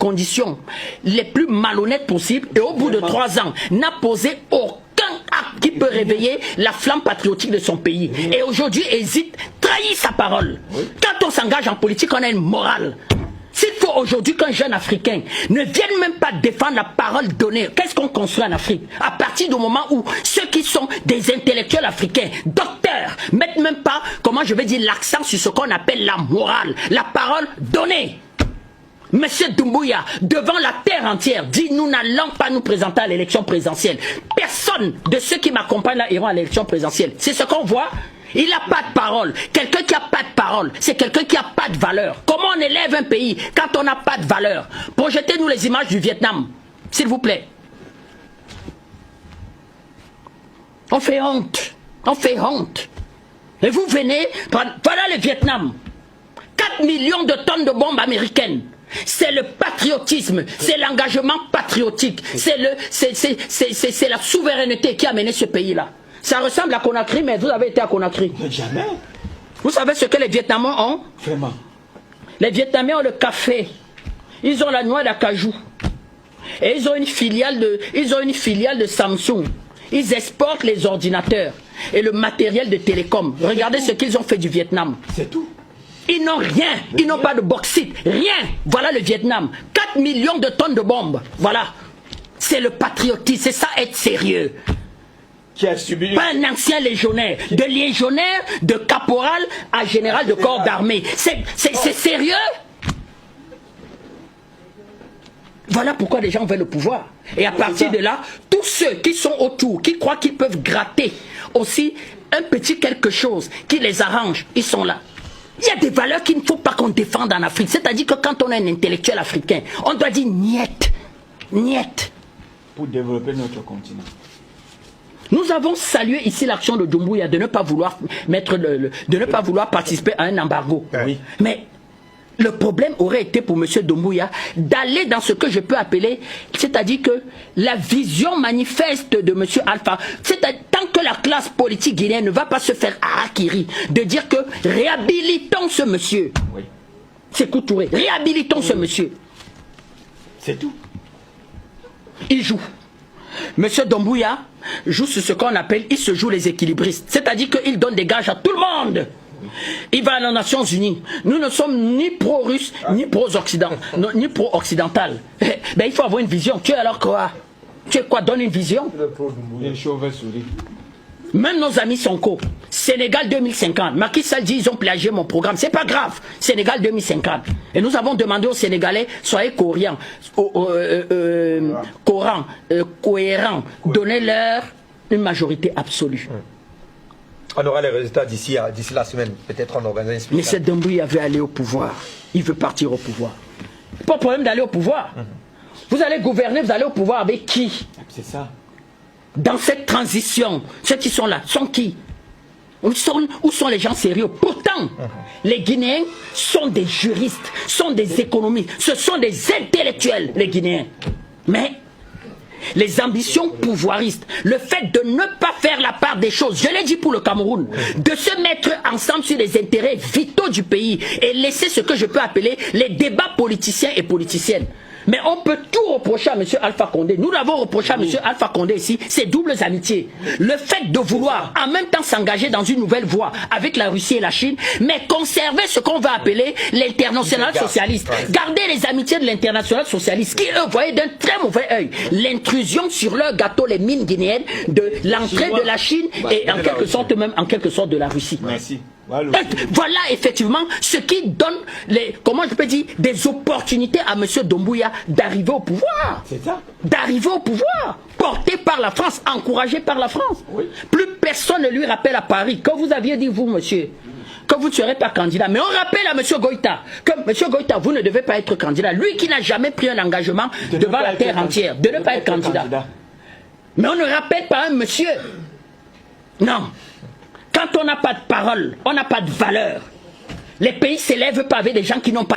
conditions les plus malhonnêtes possibles et au bout de 3 ans, n'a posé aucun acte qui peut réveiller la flamme patriotique de son pays. Et aujourd'hui, hésite, trahit sa parole. Quand on s'engage en politique, on a une morale. S'il faut aujourd'hui qu'un jeune Africain ne vienne même pas défendre la parole donnée, qu'est-ce qu'on construit en Afrique? À partir du moment où ceux qui sont des intellectuels africains, docteurs, mettent même pas, comment je vais dire, l'accent sur ce qu'on appelle la morale, la parole donnée. Monsieur Doumbouya, devant la terre entière, dit nous n'allons pas nous présenter à l'élection présidentielle. Personne de ceux qui m'accompagnent là iront à l'élection présidentielle. C'est ce qu'on voit. Il n'a pas de parole. Quelqu'un qui n'a pas de parole, c'est quelqu'un qui n'a pas de valeur. Comment on élève un pays quand on n'a pas de valeur? Projetez-nous les images du Vietnam, s'il vous plaît. On fait honte. On fait honte. Et vous venez, voilà le Vietnam. 4 millions de tonnes de bombes américaines. C'est le patriotisme, c'est l'engagement patriotique, c'est la souveraineté qui a mené ce pays-là. Ça ressemble à Conakry, mais vous avez été à Conakry. Jamais. Vous savez ce que les Vietnamiens ont? Vraiment. Les Vietnamiens ont le café, ils ont la noix d'acajou, et ils ont une filiale de Samsung. Ils exportent les ordinateurs et le matériel de télécom. Regardez ce qu'ils ont fait du Vietnam. C'est tout. Ils n'ont rien, ils n'ont pas de bauxite, rien. Voilà le Vietnam. 4 millions de tonnes de bombes. Voilà. C'est le patriotisme, c'est ça être sérieux. Qui a subi... Pas un ancien légionnaire. De légionnaire, de caporal à général de corps d'armée. C'est sérieux? Voilà pourquoi les gens veulent le pouvoir. Et à partir de là, tous ceux qui sont autour, qui croient qu'ils peuvent gratter aussi un petit quelque chose qui les arrange, ils sont là. Il y a des valeurs qu'il ne faut pas qu'on défende en Afrique. C'est-à-dire que quand on est un intellectuel africain, on doit dire niet, niet. Pour développer notre continent. Nous avons salué ici l'action de Doumbouya de ne pas vouloir de ne pas vouloir participer à un embargo. Oui. Mais le problème aurait été pour M. Doumbouya d'aller dans ce que je peux appeler, c'est-à-dire que la vision manifeste de M. Alpha, c'est-à-dire tant que la classe politique guinéenne ne va pas se faire harakiri, de dire que réhabilitons ce monsieur. Oui. C'est Touré, réhabilitons ce monsieur. C'est tout. Il joue. M. Doumbouya joue sur ce qu'on appelle, il se joue les équilibristes. C'est-à-dire qu'il donne des gages à tout le monde. Il va aux Nations Unies. Nous ne sommes ni pro-russes, ni pro-occidental. Ben, il faut avoir une vision. Tu es alors quoi? Tu es quoi? Donne une vision. Même nos amis Sonko, Sénégal 2050, Macky Sall dit ils ont plagié mon programme. C'est pas grave, Sénégal 2050. Et nous avons demandé aux Sénégalais, soyez cohérents, cohérents, donnez-leur une majorité absolue. On aura les résultats d'ici la semaine. Peut-être on organise un spectacle. Mais cette Doumbouya veut aller au pouvoir. Il veut partir au pouvoir. Pas de problème d'aller au pouvoir. Vous allez gouverner, vous allez au pouvoir avec qui? C'est ça. Dans cette transition, ceux qui sont là, sont qui? Où sont les gens sérieux? Pourtant, les Guinéens sont des juristes, sont des économistes, ce sont des intellectuels, les Guinéens. Mais les ambitions pouvoiristes, le fait de ne pas faire la part des choses, je l'ai dit pour le Cameroun, de se mettre ensemble sur les intérêts vitaux du pays et laisser ce que je peux appeler les débats politiciens et politiciennes. Mais on peut tout reprocher à M. Alpha Condé. Nous l'avons reproché à M. Alpha Condé ici, ces doubles amitiés. Le fait de vouloir en même temps s'engager dans une nouvelle voie avec la Russie et la Chine, mais conserver ce qu'on va appeler l'international socialiste. Garder les amitiés de l'international socialiste, qui eux voyaient d'un très mauvais œil l'intrusion sur leur gâteau, les mines guinéennes, de l'entrée de la Chine et en quelque sorte même en quelque sorte de la Russie. Merci. Voilà effectivement ce qui donne comment je peux dire, des opportunités à M. Doumbouya d'arriver au pouvoir. C'est ça. D'arriver au pouvoir, porté par la France, encouragé par la France. Oui. Plus personne ne lui rappelle à Paris que vous aviez dit, vous, monsieur, que vous ne serez pas candidat. Mais on rappelle à M. Goïta que M. Goïta, vous ne devez pas être candidat. Lui qui n'a jamais pris un engagement devant la terre entière, de ne pas être candidat. Mais on ne rappelle pas un monsieur. Non. Quand on n'a pas de parole, on n'a pas de valeur. Les pays s'élèvent pas avec des gens qui n'ont pas